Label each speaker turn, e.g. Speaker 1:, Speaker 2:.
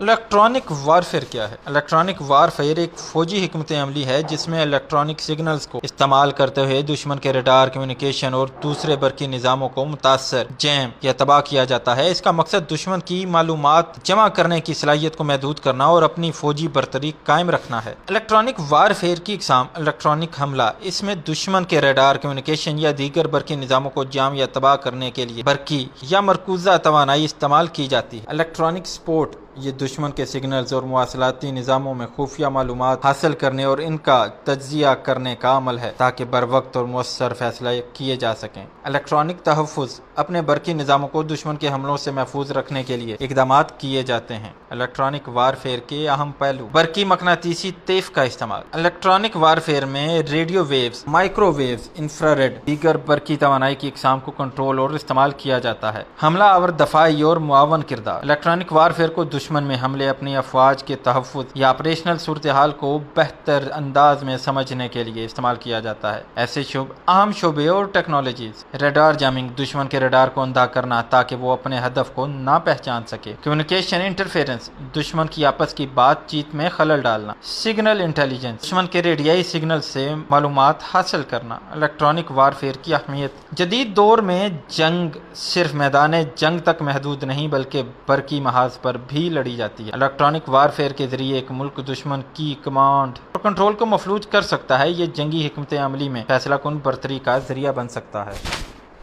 Speaker 1: Electronic warfare کیا ہے؟ Electronic warfare ایک فوجی حکمت عملی ہے جس میں الیکٹرانک سگنلز کو استعمال کرتے ہوئے دشمن کے ریڈار، کمیونیکیشن اور دوسرے برقی نظاموں کو متاثر، جیم یا تباہ کیا جاتا ہے۔ اس کا مقصد دشمن کی معلومات جمع کرنے کی صلاحیت کو محدود کرنا اور اپنی فوجی برتری قائم رکھنا ہے۔ الیکٹرانک وارفیئر کی اقسام: الیکٹرانک حملہ، اس میں دشمن کے ریڈار، کمیونیکیشن یا دیگر برقی نظاموں کو جام یا تباہ کرنے کے لیے برقی یا مرکوزہ توانائی استعمال کی جاتی ہے۔ الیکٹرانک سپورٹ، یہ دشمن کے سگنلز اور مواصلاتی نظاموں میں خفیہ معلومات حاصل کرنے اور ان کا تجزیہ کرنے کا عمل ہے تاکہ بروقت اور مؤثر فیصلہ کیے جا سکیں۔ الیکٹرانک تحفظ، اپنے برقی نظاموں کو دشمن کے حملوں سے محفوظ رکھنے کے لیے اقدامات کیے جاتے ہیں۔ الیکٹرانک وارفیئر کے اہم پہلو: برقی مقناطیسی طیف کا استعمال۔ الیکٹرانک وارفیئر میں radio waves, microwaves, infrared, دیگر برقی توانائی کی اقسام کو کنٹرول اور استعمال کیا جاتا ہے۔ حملہ آور دفاعی اور معاون کردار: الیکٹرانک وارفیئر کو دشمن میں حملے، اپنی افواج کے تحفظ یا آپریشنل صورتحال کو بہتر انداز میں سمجھنے کے لیے استعمال کیا جاتا ہے۔ ایسے اہم شعبے اور ٹیکنالوجیز: ریڈار جیمنگ، دشمن کے ریڈار کو اندھا کرنا تاکہ وہ اپنے ہدف کو نہ پہچان سکے۔ کمیونیکیشن انٹرفیرنس، دشمن کی آپس کی بات چیت میں خلل ڈالنا۔ سگنل انٹیلیجنس، دشمن کے ریڈیائی سگنل سے معلومات حاصل کرنا۔ الیکٹرانک وارفیئر کی اہمیت: جدید دور میں جنگ صرف میدان جنگ تک محدود نہیں بلکہ برقی محاذ پر بھی لڑی جاتی ہے۔ الیکٹرانک وارفیئر کے ذریعے ایک ملک دشمن کی کمانڈ اور کنٹرول کو مفلوج کر سکتا ہے۔ یہ جنگی حکمت عملی میں فیصلہ کن برتری کا ذریعہ بن سکتا ہے۔